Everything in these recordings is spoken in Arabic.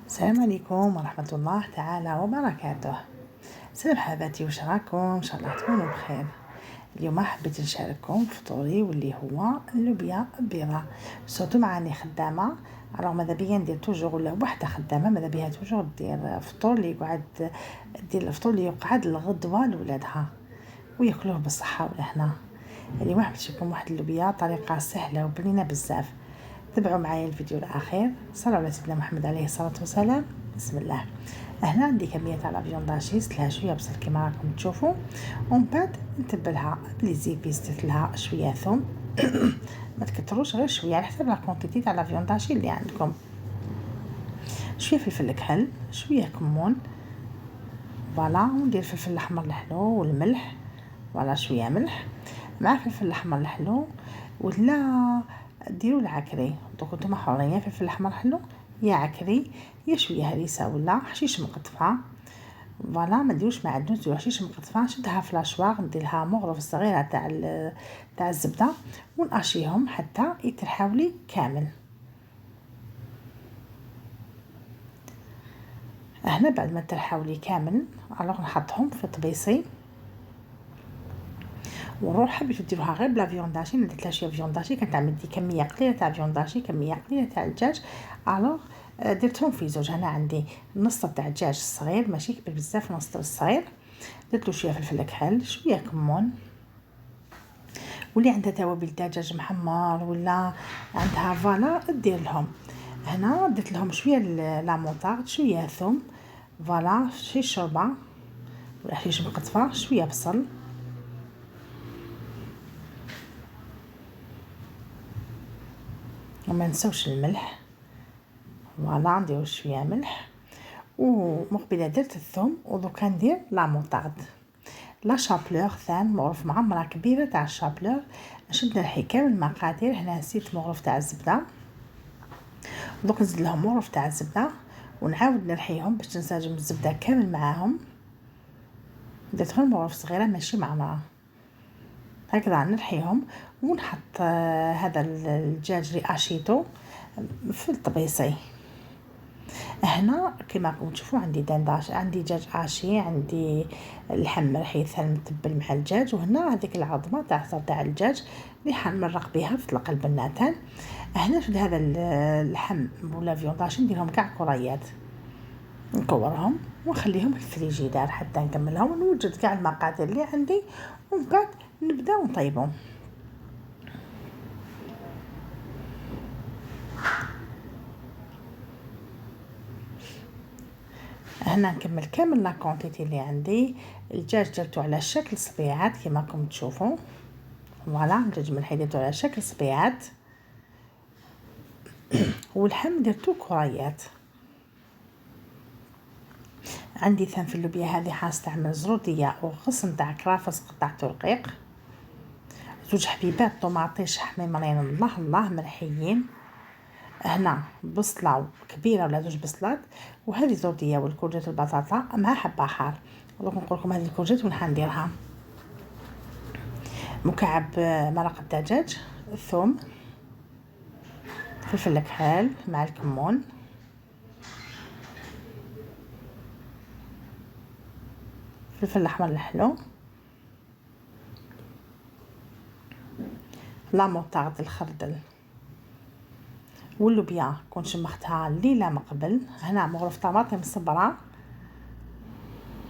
السلام عليكم ورحمة الله تعالى وبركاته. سلام حباتي، واش راكم؟ ان شاء الله تكونوا بخير. اليوم حبيت نشارككم فطوري واللي هو اللوبيا البيضاء. صوتو معاني خدامه، راه ماذا بيا ندير توجور، ولا وحده خدامه ماذا بيها توجور دير فطور اللي يقعد، دير الفطور اللي يقعد الغدوه لولادها وياكلوه بالصحه والهنا. اليوم حبيت لكم واحد اللوبيا طريقه سهله وبنينه بزاف. تابعوا معايا الفيديو الاخير. صلوا على سيدنا محمد عليه الصلاه والسلام. بسم الله. هنا عندي كميه تاع لافيون داشي، سلها شويه بصل كيما راكم تشوفوا، ومن بعد نتبلها بلي زيبيس، درت لها شويه ثوم ما تكتروش، غير شويه على حسب لا كونتيتي تاع لافيون داشي اللي عندكم. شويه فلفل كحل، شويه كمون، فوالا. وندير فلفل الاحمر الحلو والملح، فوالا شويه ملح مع فلفل الاحمر الحلو، ولا ديروا العكري. دوك نتوما حرين، يا فلفل احمر حلو يا عكري يا شويه هريسه ولا حشيش مقطفه، فوالا. ما ديروش معدنوس، ديروا حشيش مقطفه. نشدها في لاشواغ، ندير لها مغرف صغيره تاع الزبده، ونقشيهم حتى يترحاو لي كامل. هنا بعد ما ترحاو لي كامل الوغ نحطهم في طبيسي، ونروح حبيت ديروها غير بلا فيونداشي. درت لها شويه فيونداشي، كانت عندي كميه قليله تاع فيونداشي، كميه قليله تاع الدجاج، الوغ درتهم في زوج. هنا عندي نص تاع الدجاج الصغير ماشي كبير بزاف، نص الصغير. درت له شويه فلفل كحل، شويه كمون، واللي عندها توابل دجاج محمر ولا عندها فوالا دير لهم. هنا درت لهم شويه لا موطارد، شويه ثوم، فوالا، شي شوربه ولا حشيش مقطفه، شويه بصل، وما نسوش الملح، فوالا. نديرو شويه ملح، ومقبله درت الثوم، ودوكا ندير لا موطارد. لا شابلور ثان مغرف معمره كبيره تاع الشابلور. نشد نرحي كامل المقادير. هنا نسيت مغرف تاع الزبده، دوك نزيد لهم مغرف تاع الزبده ونعاود نرحيهم باش تنسجم الزبده كامل معاهم. درت غير مغرف صغيره ماشي معمره، هكذا نرحيهم. ونحط هذا الدجاج اللي اشيتو في الطبيسي. هنا كما راكم تشوفوا عندي دنداش، عندي دجاج عاشي، عندي اللحم مرحيث متبل مع الدجاج، وهنا هذيك العظمه تاع الدجاج اللي حنمرق بها في طلق البناتان. هنا في هذا اللحم ولا فيونداش نديرهم كاع كريات، نكورهم ونخليهم في الفريجيدار حتى نكملهم، ونوجد كاع المقادير اللي عندي، ومن بعد نبداو نطيبهم. هنا نكمل كامل لا كونتيتي اللي عندي. الدجاج درتو على شكل صبيعات كما راكم تشوفوا، فوالا. الدجاج ملحي درتو على شكل صبيعات، واللحم درتو كريات. عندي ثان في اللوبيا هذه حاستعمل زروديه وغصن تاع كرافس قطعته رقيق، زوج حبيبات طوماطيش حميمرين الله الله مرحيين. هنا بصله كبيره ولا زوج بصلات، وهذه زروديه والكورجيت والبطاطا مع حبه حار. دوك نقول لكم هذه الكورجيت وين حنديرها. مكعب مرق الدجاج، الثوم، فلفل كحل مع الكمون، فلفل الاحمر الحلو، لا موطارد الخردل، واللوبيا كون شمختها ليله من قبل. هنا مغرف طماطم صبره،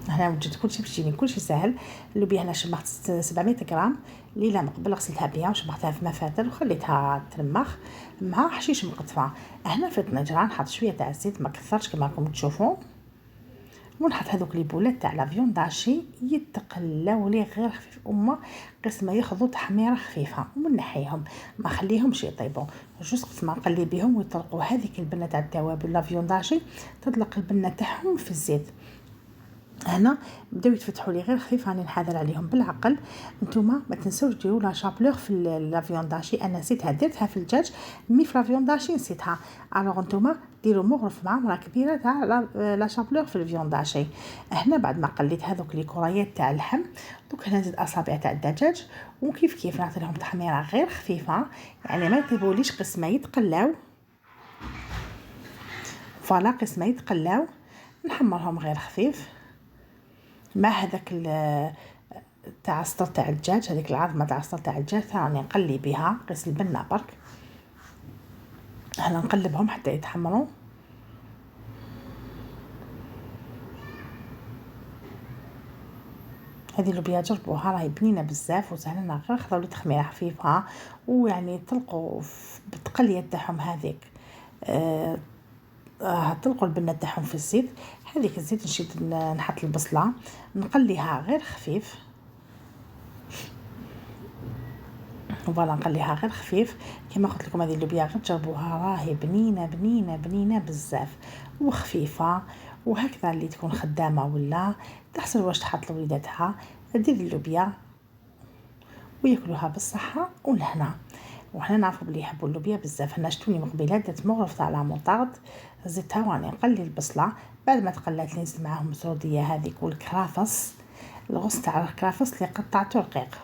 هنا وجدت كلشي باش يجيني كلشي ساهل. اللوبيا هنا شمخت 700 غرام ليله من قبل، غسلتها بيان وشمختها في مفاتل وخليتها ترمخ مع حشيش مقطفه. هنا في الطنجره نحط شويه تاع الزيت، ما كثرش كما راكم تشوفوا، ونحط هذوك لي بولات تاع لا فيون داشي يتقلاو لي غير خفيف، وما قسمه ياخذوا تحميره خفيفه، ونحيهم ما خليهمش يطيبوا، جوست قسمه نقلي بهم ويطلقوا هذيك البنه تاع التوابل لا فيون داشي، تطلق البنه تاعهم في الزيت. هنا بداو يتفتحوا لي غير خفيف، راني نحاذر عليهم بالعقل. نتوما ما تنساوش ديروا لا شابلور في لا فيون داشي. انا نسيتها درتها في الدجاج، مي في لا فيون داشي نسيتها. الوغ نتوما ديروا مغرف معمره كبيره تاع لا شابلور في الفيون داشي. هنا بعد ما قليت هذوك لي كريات تاع اللحم، دوك هنا نزيد اصابع تاع الدجاج، وكيف كيف نعطي لهم تحميره غير خفيفه، يعني ما يطيبوليش قسمه يتقلاو، فوالا قسمه يتقلاو نحمرهم غير خفيف مع هذاك تاع السطر تاع الدجاج، هذيك العظمه تاع السطر تاع الدجاج ثاني نقلي بها قيس البنه برك. هنا نقلبهم حتى يتحمروا. هذه اللوبيا جربوها راهي بنينه بزاف وسهله، غير خذوا لي تخميره خفيفه ويعني طلقوا بالتقليه تاعهم هذيك. طلقوا البنه تاعهم في الزيت. هذيك الزيت نشد نحط البصله نقليها غير خفيف، وفوالا نقليها غير خفيف كما قلت لكم. هذه اللوبيا غير جربوها راهي بنينه بنينه بنينه بزاف وخفيفه، وهكذا اللي تكون خدامه ولا تحصل واش تحط لوليداتها دير اللوبيا وياكلوها بالصحه والهنا. وحنا نعرفوا بلي يحبوا اللوبيا بزاف. انا شتوني مقبله درت مغرف تاع لامونطارد زدتها واني نقلي البصله، بعد ما تقلات لي نزيد معاهم الزرديه هذيك والكرافس، الغص تاع الكرافس اللي قطعته رقيق.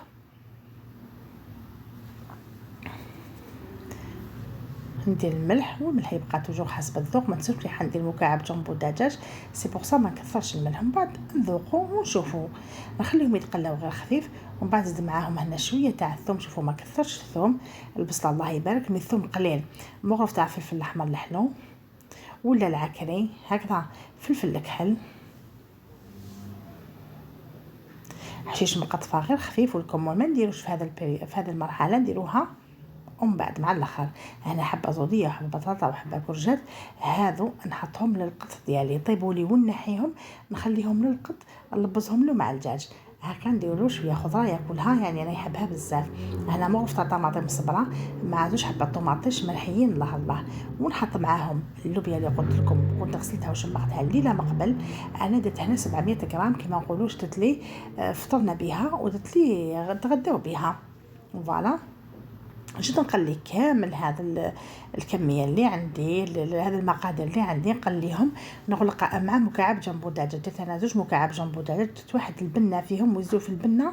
ندير الملح، والملح يبقى توجور حسب الذوق، ما تنسوش لي حندير مكعب جامبو دجاج سي بوغ سا ما نكثرش الملح. من بعد نذوقوا ونشوفوا، نخليهم يتقلاو غير خفيف، ومن بعد نزيد معاهم هنا شويه تاع الثوم. شوفوا ما كثرش الثوم، البصله الله يبارك، من الثوم قليل، مغرف تاع فلفل الاحمر الحلو ولا العكري هكذا، فلفل الكحل، حشيش مقطفه غير خفيف، والكمون ما نديروش في هذا المرحله، نديروها ومن بعد مع الاخر. انا حبه زوديه وحبه بطاطا وحبه كرجات، هذو نحطهم للقط ديالي يطيبوا لي ونحيهم نخليهم للقط نلبسهم له مع الدجاج. هكا ندير له شويه خضره ياكلها، يعني انا يحبها بزاف. هنا مغرف تاع طماطم صبره مع زوج حبات طماطيش مرحيين الله الله، ونحط معاهم اللوبيا اللي قلت لكم كنت غسلتها وشمختها الليله من قبل. انا درت هنا 700 غرام كما نقولوش، درت لي فطرنا بها ودرت لي تغداو بها. فوالا جيت نقلي كامل هذا الكميه اللي عندي، هذا المقادير اللي عندي نقليهم، نغلق مع مكعب جامبو دجاج. درت انا 2 مكعب جامبو دجاج، درت واحد البنه فيهم ويزيدوا في البنه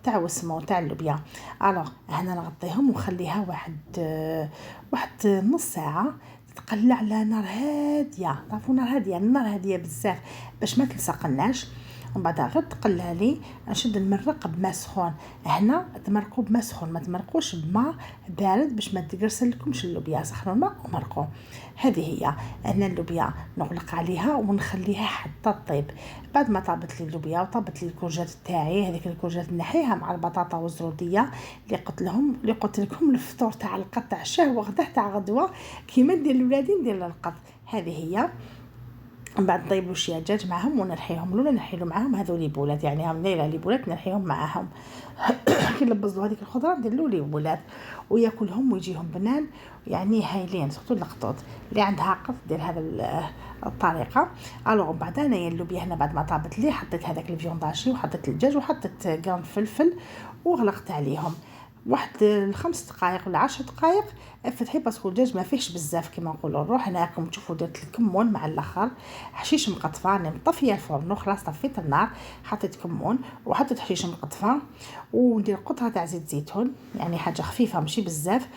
تاع وسمو تاع اللوبيا. الوغ هنا نغطيهم ونخليها واحد نص ساعه تقلع على نار هاديه. تعرفوا نار هاديه، النار هاديه بزاف باش ما تلصقناش. ومن بعد غير تقلها لي نشد المرق بماء سخون. هنا تمرقوا بماء سخون، ما تمرقوش بماء بارد باش ما تقرص لكمش اللوبيا. سخنوا الماء ومرقوا. هذه هي. هنا اللوبيا نغلق عليها ونخليها حتى طيب. بعد ما طابت لي اللوبيا وطابت لي الكرجات تاعي، هذيك الكرجات نحيها مع البطاطا والزروديه اللي قلت لكم الفطور تاع القط عشاه وغداه تاع غدوه، كيما ندير لولادي ندير للقط. هذه هي. من بعد نطيبوا شويه دجاج معهم ونرحيهم، ولا نحيلو معهم هذو بولات، يعني هم نيله لي بولات نرحيهم معاهم. كي نلبزوا هذيك الخضره نديروا لي بولات وياكلهم ويجيهم بنان، يعني هايلين. سورتو القطوط اللي عندها قط دير هذا الطريقه. الوغ بعد انايا اللوبيا هنا بعد ما طابت لي حطيت هذاك الفيونداشي وحطيت الدجاج وحطيت قرن فلفل وغلقت عليهم واحد 5 دقائق ولا 10 دقائق. فتحي باسكو الدجاج ما فيهش بزاف كما نقولوا نروح. هنا راكم تشوفوا درت الكمون مع الاخر، حشيش مقطفه، انا مطفيه الفرن خلاص طفيت النار، حطيت كمون وحطيت حشيش مقطفه وندير قطره تاع زيت زيتون، يعني حاجه خفيفه ماشي بزاف.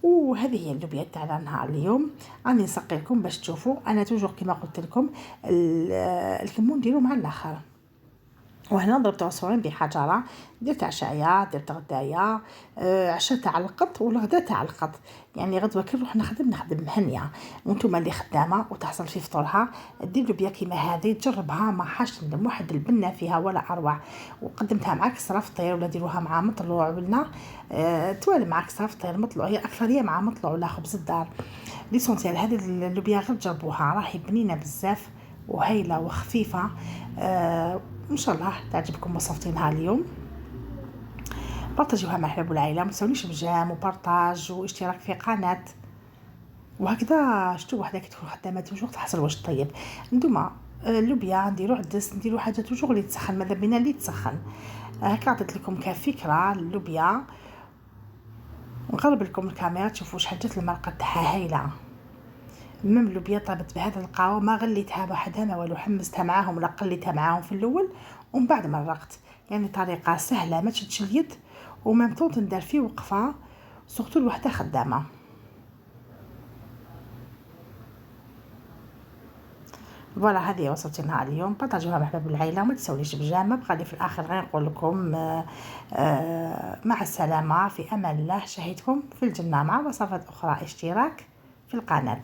وهذه هي اللوبيا تاعنا نهار اليوم. راني نسقي لكم باش تشوفوا. انا توجور كما قلت لكم الكمون نديرو مع الاخر. وهنا ضربت عصفورين بحجره، درت عشايا درت غدايا، عشاء تاع القط والغدا تاع القط. يعني غدوه كي نروح نخدم مهنيه. وانتم اللي خدامه وتحصل في فطورها دير لوبيا كيما هذه تجربها، ما حاش ندم واحد البنه فيها ولا اروع. وقدمتها مع كسره فطير ولا ديروها مع مطلوع ولا توالي مع كسره فطير مطلوع، هي اكثريه مع مطلوع ولا خبز الدار. ليسونسيال هذه اللوبيا غير جربوها راهي بنينه بزاف وهايله وخفيفه. ان شاء الله تعجبكم وصفتي نهار اليوم. بارطاجيوها مع الحباب والعائله، ما تنسونيش بجام وبارطاج واشتراك في قناه. وهكذا شتو وحده كي تكون خدامه توجور تحصل واش طيب. نتوما اللوبيا نديرو عدس، نديرو حاجه توجور اللي تسخن، ماذا بينا اللي تسخن. هكا عطيت لكم كفكره اللوبيا. نقرب لكم الكاميرا تشوفوا شحال جات المرقه تاعها هايله. مم اللوبيا طابت بهذا القاو، ما غليتها بوحدها ما والو، حمستها معاهم ولا قليتها معاهم في الاول ومن بعد مرقت. يعني طريقه سهله ما تشدش اليد وممتو تندار فيه وقفه، سورتو الوحده خدامه. فوالا هذه وصلت لها اليوم، بارطاجوها مع احباب العائله وما تنساوليش بجامه. بقى لي في الاخر غير نقول لكم مع السلامه، في امان الله، شهيتكم في الجنه. مع وصفات اخرى اشتراك في القناه.